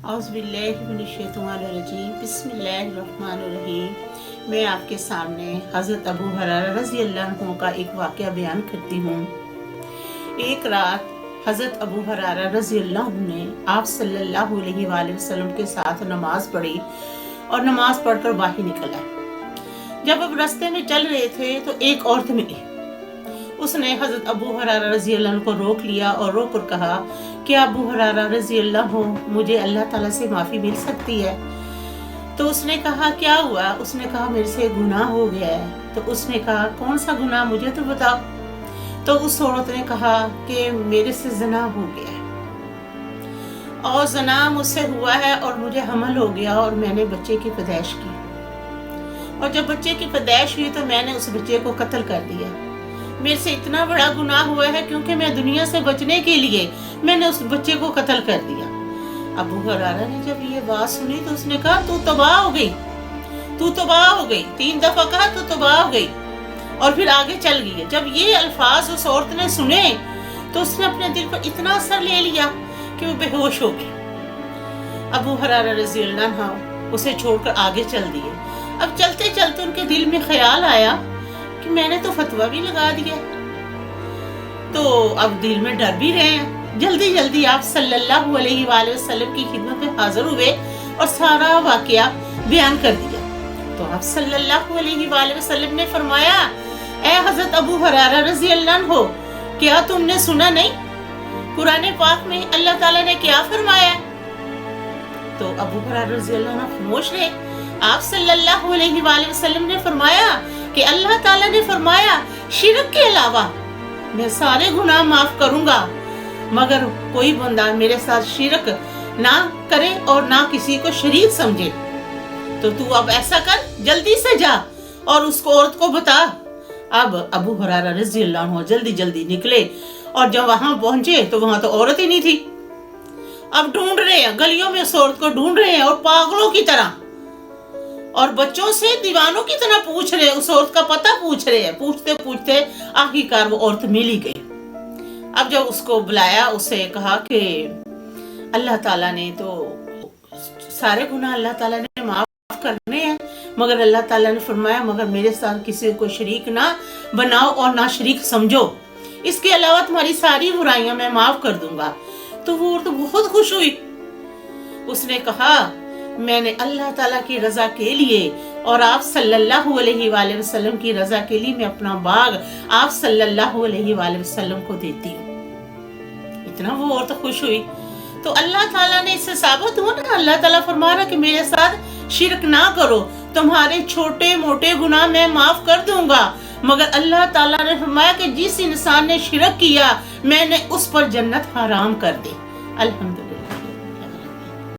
औज़ुबिल्लाहिमिनश्शैतानिर्रजीम बिस्मिल्लाहिर्रहमानिर्रहीम। मैं आपके सामने हज़रत अबू हुरैरा रज़ी अल्लाह अन्हु का एक वाक़या बयान करती हूँ। एक रात हज़रत अबू हुरैरा रज़ी अल्लाह अन्हु ने आप सल्लल्लाहु अलैहि वसल्लम के साथ नमाज पढ़ी और नमाज पढ़कर बाहर निकल आए। जब अब रास्ते में चल रहे थे तो एक औरत मिली। उसने हज़रत अबू हुरैरा रज़ी अल्लाह अन्हु को रोक लिया और रोक कर कहा कि अबू हुरैरा रज़ी अल्लाह अन्हु, मुझे अल्लाह ताला से माफ़ी मिल सकती है? तो उसने कहा क्या हुआ? उसने कहा मेरे से गुनाह हो गया है। तो उसने कहा कौन सा गुनाह, मुझे तो बताओ। तो उस औरत ने कहा कि मेरे से ज़ना हो गया है और ज़ना मुझसे हुआ है और मुझे हमल हो गया और मैंने बच्चे की पैदाइश की, और जब बच्चे की पैदाइश हुई तो मैंने उस बच्चे को कत्ल कर दिया। मेरे से इतना बड़ा गुनाह हुआ है क्योंकि मैं दुनिया से बचने के लिए मैंने उस बच्चे को कत्ल कर दिया। अबू हुरैरा ने जब ये बात सुनी तो उसने कहा तू तबाह हो गई, तू तबाह हो गई। 3 दफा कहा तू तबाह हो गई और फिर आगे चल गई। जब ये अल्फाज उस औरत ने सुने तो उसने अपने दिल पर इतना असर ले लिया कि वो बेहोश हो गई। अबू हुरैरा रज़ी अल्लाह अन्हु उसे छोड़कर आगे चल दिए। अब चलते चलते उनके दिल में ख्याल आया कि मैंने तो फतवा भी लगा दिया, तो अब दिल में डर भी रहे हैं। जल्दी जल्दी आप सल्लल्लाहु अलैहि वसल्लम की खिदमत में हाजिर हुए और सारा वाकया बयान कर दिया। तो आप सल्लल्लाहु अलैहि वसल्लम ने फरमाया, ए हजरत अबू हुरैरा रज़ी अल्लाह अन्हु, क्या तुमने सुना नहीं कुरान पाक में अल्लाह ताला ने क्या फरमाया? तो अबू हुरैरा रज़ी अल्लाह अन्हु खामोश रहे। आप सल्लल्लाहु अलैहि वसल्लम ने फरमाया कि अल्लाह ताला ने फरमाया शिरक के अलावा मैं सारे गुनाह माफ करूंगा, मगर कोई बंदा मेरे साथ शिरक ना करे और ना किसी को शरीक समझे। तो तू अब ऐसा कर, जल्दी से जा और उसको औरत को बता। अब अबू हुरैरा रज़ी अल्लाह अन्हु जल्दी जल्दी निकले और जब वहां पहुंचे तो वहां तो औरत ही नहीं थी। अब ढूंढ रहे हैं, गलियों में उस औरत को ढूंढ रहे हैं और पागलों की तरह और बच्चों से दीवानों की तरह पूछ रहे हैं, उस औरत का पता पूछ रहे हैं। पूछते पूछते आखिरकार वो औरत मिल ही गई। अब जब उसको बुलाया, उसे कहा कि अल्लाह ताला ने तो सारे गुनाह अल्लाह ताला ने माफ करने हैं, मगर अल्लाह ताला ने फरमाया मगर मेरे साथ किसी को शरीक ना बनाओ और ना शरीक समझो, इसके अलावा तुम्हारी सारी बुराइयां मैं माफ कर दूंगा। तो वो औरत बहुत खुश हुई। उसने कहा मैंने अल्लाह ताला की रजा के लिए और आप सल्लल्लाहु अलैहि वसल्लम की रजा के लिए मैं अपना बाग आप सल्लल्लाहु अलैहि वसल्लम को देती हूँ। इतना वो औरत खुश हुई। तो अल्लाह ताला ने इससे साबित हुआ ना, अल्लाह ताला फरमा रहा कि मेरे साथ शिरक ना करो, तुम्हारे छोटे मोटे गुनाह मैं माफ कर दूंगा, मगर अल्लाह ताला ने फरमाया कि जिस इंसान ने शिरक किया मैंने उस पर जन्नत हराम कर दी। अल्हम्दुलिल्लाह।